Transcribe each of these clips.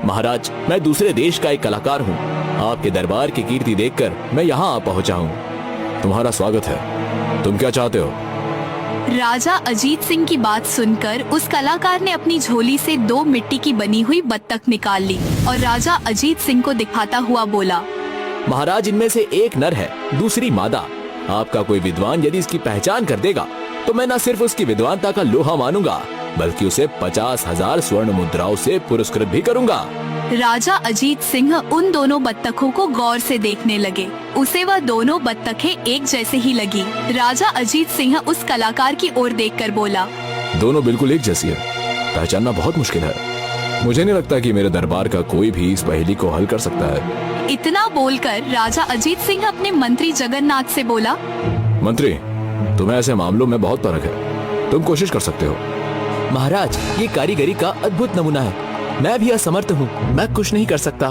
महाराज, मैं दूसरे देश का एक कलाकार हूँ। आपके दरबार की कीर्ति देखकर मैं यहाँ आ पहुँचा हूँ। तुम्हारा स्वागत है। तुम क्या चाहते हो? राजा अजीत सिंह की बात सुनकर उस कलाकार ने अपनी झोली से 2 मिट्टी की बनी हुई बत्तख निकाल ली और राजा अजीत सिंह को दिखाता हुआ बोला, महाराज, इनमें से एक नर है, दूसरी मादा। आपका कोई विद्वान यदि इसकी पहचान कर देगा तो मैं न सिर्फ उसकी विद्वानता का लोहा मानूंगा बल्कि उसे 50,000 स्वर्ण मुद्राओं से पुरस्कृत भी करूंगा। राजा अजीत सिंह उन दोनों बत्तखों को गौर से देखने लगे। उसे वह दोनों बत्तखें एक जैसे ही लगी। राजा अजीत सिंह उस कलाकार की ओर देखकर बोला, दोनों बिल्कुल एक जैसी है, पहचानना बहुत मुश्किल है। मुझे नहीं लगता कि मेरे दरबार का कोई भी इस पहेली को हल कर सकता है। इतना बोलकर राजा अजीत सिंह अपने मंत्री जगन्नाथ से बोला, मंत्री, तुम्हें ऐसे मामलों में बहुत परख है, तुम कोशिश कर सकते हो। महाराज, ये कारीगरी का अद्भुत नमूना है। मैं भी असमर्थ हूँ, मैं कुछ नहीं कर सकता।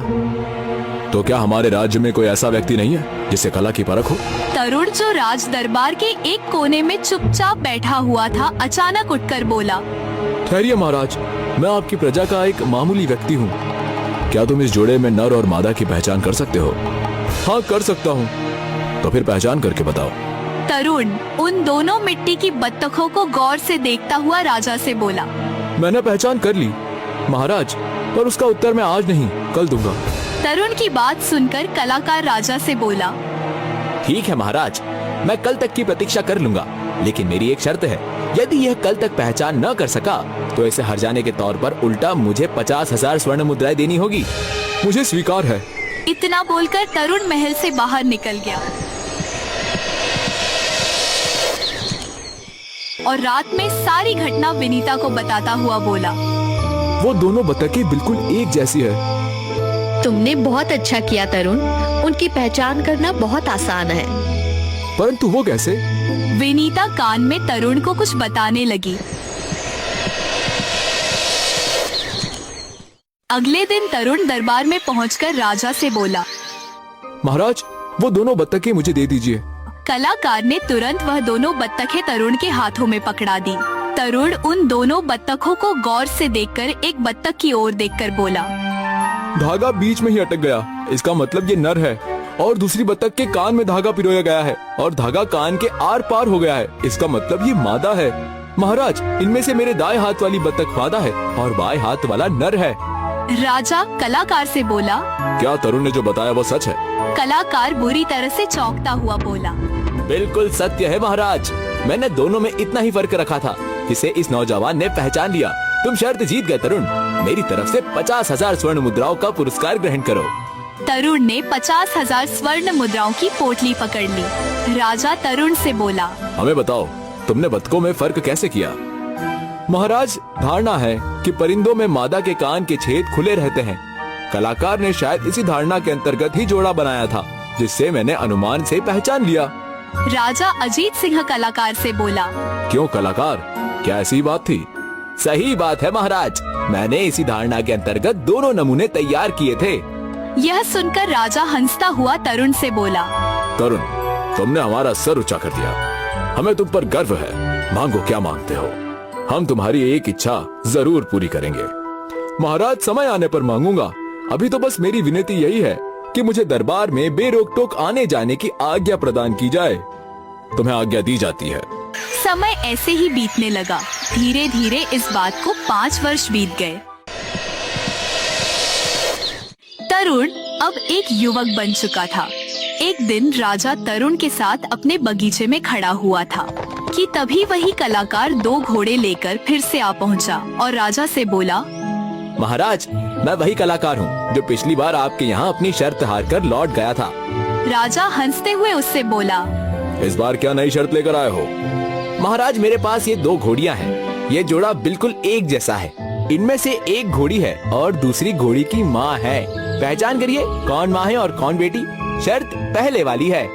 तो क्या हमारे राज्य में कोई ऐसा व्यक्ति नहीं है जिसे कला की परख हो? तरुण, जो राज दरबार के एक कोने में चुपचाप बैठा हुआ था, अचानक उठकर बोला, ठहरिए महाराज, मैं आपकी प्रजा का एक मामूली व्यक्ति हूँ। क्या तुम इस जोड़े में नर और मादा की पहचान कर सकते हो? हाँ, कर सकता हूँ। तो फिर पहचान करके बताओ। तरुण उन दोनों मिट्टी की बत्तखों को गौर से देखता हुआ राजा से बोला, मैंने पहचान कर ली महाराज, पर उसका उत्तर मैं आज नहीं, कल दूंगा। तरुण की बात सुनकर कलाकार राजा से बोला, ठीक है महाराज, मैं कल तक की प्रतीक्षा कर लूंगा, लेकिन मेरी एक शर्त है। यदि यह कल तक पहचान न कर सका तो इसे हर जाने के तौर पर उल्टा मुझे 50,000 स्वर्ण मुद्राएं देनी होगी। मुझे स्वीकार है। इतना बोलकर तरुण महल से बाहर निकल गया और रात में सारी घटना विनीता को बताता हुआ बोला, वो दोनों बत्तखें बिल्कुल एक जैसी है। तुमने बहुत अच्छा किया तरुण, उनकी पहचान करना बहुत आसान है। परंतु वो कैसे? विनीता कान में तरुण को कुछ बताने लगी। अगले दिन तरुण दरबार में पहुंचकर राजा से बोला, महाराज, वो दोनों बत्तखें मुझे दे दीजिए। कलाकार ने तुरंत वह दोनों बत्तखें तरुण के हाथों में पकड़ा दी। तरुण उन दोनों बत्तखों को गौर से देखकर एक बत्तख की ओर देखकर बोला, धागा बीच में ही अटक गया, इसका मतलब ये नर है और दूसरी बत्तख के कान में धागा पिरोया गया है और धागा कान के आर पार हो गया है, इसका मतलब ये मादा है। महाराज, इनमें से मेरे दाएं हाथ वाली बत्तख मादा है और बाएं हाथ वाला नर है। राजा कलाकार से बोला, क्या तरुण ने जो बताया वो सच है? कलाकार बुरी तरह से चौंकता हुआ बोला, बिल्कुल सत्य है महाराज, मैंने दोनों में इतना ही फर्क रखा था जिसे इस नौजवान ने पहचान लिया। तुम शर्त जीत गए तरुण, मेरी तरफ से 50,000 स्वर्ण मुद्राओं का पुरस्कार ग्रहण करो। तरुण ने 50,000 स्वर्ण मुद्राओं की पोटली पकड़ ली। राजा तरुण से बोला, हमें बताओ, तुमने बत्तखों में फर्क कैसे किया? महाराज, धारणा है कि परिंदों में मादा के कान के छेद खुले रहते हैं। कलाकार ने शायद इसी धारणा के अंतर्गत ही जोड़ा बनाया था, जिससे मैंने अनुमान से पहचान लिया। राजा अजीत सिंह कलाकार से बोला, क्यों कलाकार, क्या ऐसी बात थी? सही बात है महाराज, मैंने इसी धारणा के अंतर्गत दोनों नमूने तैयार किए थे। यह सुनकर राजा हंसता हुआ तरुण से बोला, तरुण, तुमने हमारा सर ऊंचा कर दिया, हमें तुम पर गर्व है। मांगो क्या मांगते हो, हम तुम्हारी एक इच्छा जरूर पूरी करेंगे। महाराज, समय आने पर मांगूंगा, अभी तो बस मेरी विनती यही है कि मुझे दरबार में बेरोक टोक आने जाने की आज्ञा प्रदान की जाए। तुम्हें आज्ञा दी जाती है। समय ऐसे ही बीतने लगा। धीरे धीरे इस बात को 5 वर्ष बीत गए। तरुण अब एक युवक बन चुका था। एक दिन राजा तरुण के साथ अपने बगीचे में खड़ा हुआ था कि तभी वही कलाकार 2 घोड़े लेकर फिर से आ पहुंचा और राजा से बोला, महाराज, मैं वही कलाकार हूँ जो पिछली बार आपके यहाँ अपनी शर्त हार कर लौट गया था। राजा हंसते हुए उससे बोला, इस बार क्या नई शर्त लेकर आए हो? महाराज, मेरे पास ये 2 घोड़ियाँ हैं। ये जोड़ा बिल्कुल एक जैसा है। इनमें से एक घोड़ी है और दूसरी घोड़ी की माँ है। पहचान करिए कौन माँ है और कौन बेटी। शर्त पहले वाली है।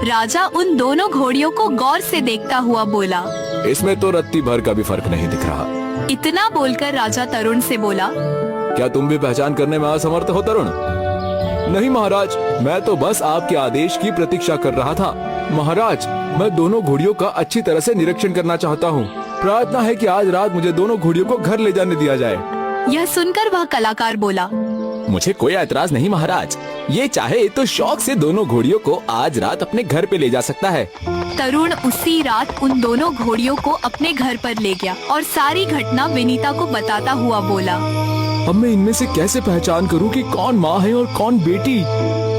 राजा उन दोनों घोड़ियों को गौर से देखता हुआ बोला, इसमें तो रत्ती भर का भी फर्क नहीं दिख रहा। इतना बोलकर राजा तरुण से बोला, क्या तुम भी पहचान करने में असमर्थ हो तरुण? नहीं महाराज, मैं तो बस आपके आदेश की प्रतीक्षा कर रहा था। महाराज, मैं दोनों घोड़ियों का अच्छी तरह से निरीक्षण करना चाहता हूँ। प्रार्थना है कि आज रात मुझे दोनों घोड़ियों को घर ले जाने दिया जाए। यह सुनकर वह कलाकार बोला, मुझे कोई ऐतराज नहीं महाराज, ये चाहे तो शौक से दोनों घोड़ियों को आज रात अपने घर पे ले जा सकता है। तरुण उसी रात उन दोनों घोड़ियों को अपने घर पर ले गया और सारी घटना विनीता को बताता हुआ बोला, अब मैं इनमें से कैसे पहचान करूं कि कौन माँ है और कौन बेटी?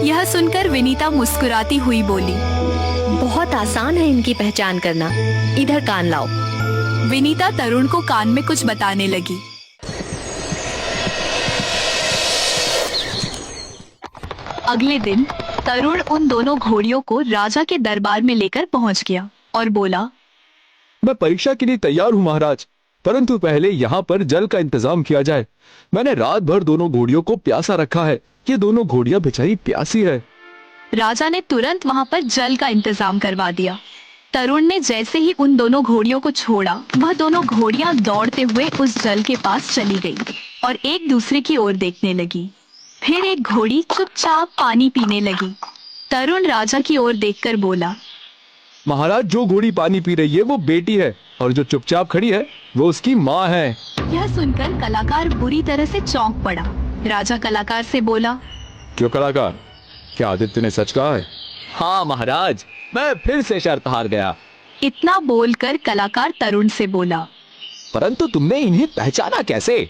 यह सुनकर विनीता मुस्कुराती हुई बोली, बहुत आसान है इनकी पहचान करना, इधर कान लाओ। विनीता तरुण को कान में कुछ बताने लगी। अगले दिन तरुण उन दोनों घोड़ियों को राजा के दरबार में लेकर पहुंच गया और बोला, मैं परीक्षा के लिए तैयार हूँ महाराज, परंतु पहले यहाँ पर जल का इंतजाम किया जाए। मैंने रात भर दोनों घोड़ियों को प्यासा रखा है, ये दोनों घोड़ियाँ बेचारी प्यासी है। राजा ने तुरंत वहाँ पर जल का इंतजाम करवा दिया। तरुण ने जैसे ही उन दोनों घोड़ियों को छोड़ा, वह दोनों घोड़ियाँ दौड़ते हुए उस जल के पास चली गई और एक दूसरे की ओर देखने लगी। फिर एक घोड़ी चुपचाप पानी पीने लगी। तरुण राजा की ओर देखकर बोला, महाराज, जो घोड़ी पानी पी रही है वो बेटी है और जो चुपचाप खड़ी है वो उसकी माँ है। यह सुनकर कलाकार बुरी तरह से चौंक पड़ा। राजा कलाकार से बोला, क्यों कलाकार, क्या आदित्य ने सच कहा है? हाँ महाराज, मैं फिर से शर्त हार गया। इतना बोलकर कलाकार तरुण से बोला, परंतु तुमने इन्हें पहचाना कैसे?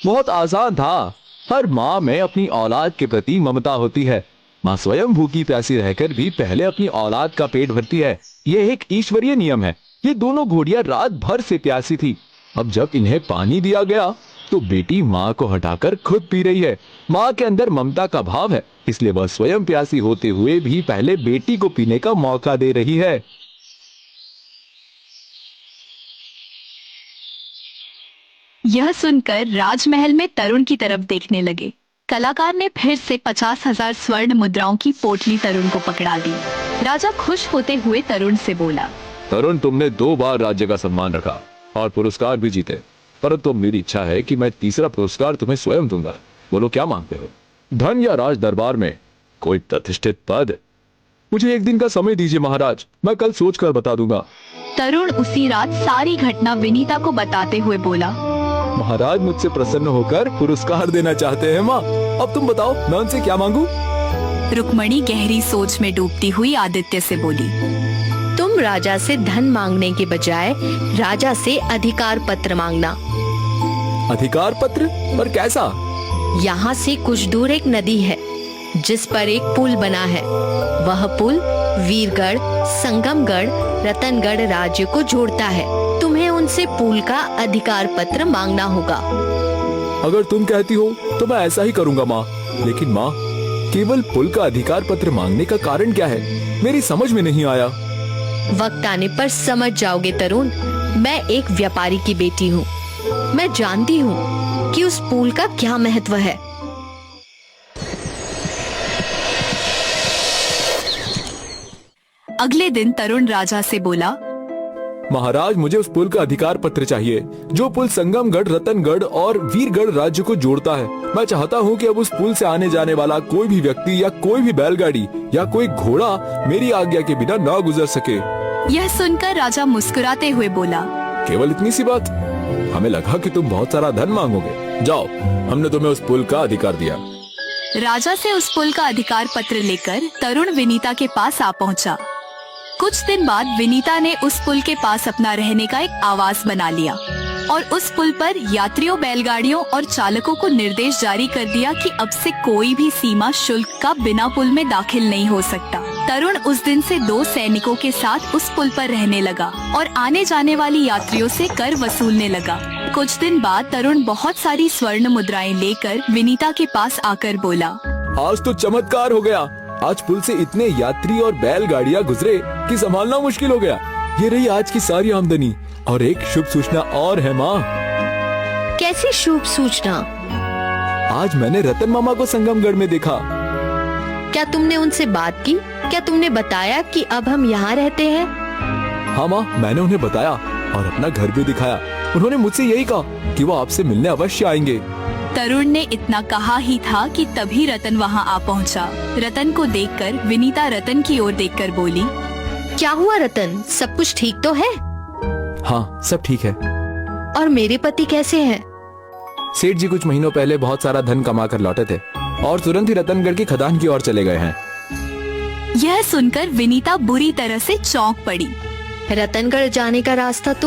बहुत आसान था। हर माँ में अपनी औलाद के प्रति ममता होती है। माँ स्वयं भूखी प्यासी रहकर भी पहले अपनी औलाद का पेट भरती है। ये एक ईश्वरीय नियम है। ये दोनों घोड़ियां रात भर से प्यासी थी। अब जब इन्हें पानी दिया गया तो बेटी माँ को हटाकर खुद पी रही है। माँ के अंदर ममता का भाव है, इसलिए वह स्वयं प्यासी होते हुए भी पहले बेटी को पीने का मौका दे रही है। यह सुनकर राजमहल में तरुण की तरफ देखने लगे। कलाकार ने फिर से 50,000 स्वर्ण मुद्राओं की पोटली तरुण को पकड़ा दी। राजा खुश होते हुए तरुण से बोला, तरुण, तुमने 2 बार राज्य का सम्मान रखा और पुरस्कार भी जीते, परंतु मेरी इच्छा है कि मैं तीसरा पुरस्कार तुम्हें स्वयं दूंगा। बोलो, क्या मांगते हो? धन या राज दरबार में कोई प्रतिष्ठित पद? मुझे 1 दिन का समय दीजिए महाराज, मैं कल सोचकर बता दूंगा। तरुण उसी रात सारी घटना विनीता को बताते हुए बोला, महाराज मुझसे प्रसन्न होकर पुरस्कार देना चाहते हैं माँ। अब तुम बताओ, मैं उनसे क्या मांगू? रुक्मणी गहरी सोच में डूबती हुई आदित्य से बोली, तुम राजा से धन मांगने के बजाय राजा से अधिकार पत्र मांगना। अधिकार पत्र? पर कैसा? यहाँ से कुछ दूर एक नदी है जिस पर एक पुल बना है। वह पुल वीरगढ़, संगमगढ़, रतनगढ़ राज्य को जोड़ता है। तुम्हें उनसे पुल का अधिकार पत्र मांगना होगा। अगर तुम कहती हो तो मैं ऐसा ही करूंगा माँ। लेकिन माँ, केवल पुल का अधिकार पत्र मांगने का कारण क्या है? मेरी समझ में नहीं आया। वक्त आने पर समझ जाओगे तरुण। मैं एक व्यापारी की बेटी हूँ। मैं जानती हूँ कि उस पुल का क्या महत्व है। अगले दिन तरुण राजा से बोला, महाराज, मुझे उस पुल का अधिकार पत्र चाहिए जो पुल संगमगढ़, रतनगढ़ और वीरगढ़ राज्य को जोड़ता है। मैं चाहता हूँ कि अब उस पुल से आने जाने वाला कोई भी व्यक्ति या कोई भी बैलगाड़ी या कोई घोड़ा मेरी आज्ञा के बिना न गुजर सके। यह सुनकर राजा मुस्कुराते हुए बोला, केवल इतनी सी बात? हमें लगा कि तुम बहुत सारा धन मांगोगे। जाओ, हमने तुम्हें उस पुल का अधिकार दिया। राजा से उस पुल का अधिकार पत्र लेकर तरुण विनीता के पास आ पहुंचा। कुछ दिन बाद विनीता ने उस पुल के पास अपना रहने का एक आवास बना लिया और उस पुल पर यात्रियों, बैलगाड़ियों और चालकों को निर्देश जारी कर दिया कि अब से कोई भी सीमा शुल्क का बिना पुल में दाखिल नहीं हो सकता। तरुण उस दिन से 2 सैनिकों के साथ उस पुल पर रहने लगा और आने जाने वाली यात्रियों से कर वसूलने लगा। कुछ दिन बाद तरुण बहुत सारी स्वर्ण मुद्राएं लेकर विनीता के पास आकर बोला, आज तो चमत्कार हो गया। आज पुल से इतने यात्री और बैलगाड़ियां गुजरे कि संभालना मुश्किल हो गया। ये रही आज की सारी आमदनी। और एक शुभ सूचना और है माँ। कैसी शुभ सूचना? आज मैंने रतन मामा को संगमगढ़ में देखा। क्या तुमने उनसे बात की? क्या तुमने बताया कि अब हम यहाँ रहते हैं? हाँ माँ, मैंने उन्हें बताया और अपना घर भी दिखाया। उन्होंने मुझसे यही कहा कि वो आपसे मिलने अवश्य आएंगे। तरुण ने इतना कहा ही था कि तभी रतन वहाँ आ पहुँचा। रतन को देखकर विनीता रतन की ओर देखकर बोली, क्या हुआ रतन, सब कुछ ठीक तो है? हाँ, सब ठीक है। और मेरे पति कैसे हैं? सेठ जी कुछ महीनों पहले बहुत सारा धन कमा कर लौटे थे और तुरंत ही रतनगढ़ की खदान की ओर चले गए हैं। यह सुनकर विनीता बुरी तरह से चौंक पड़ी। रतनगढ़ जाने का रास्ता तो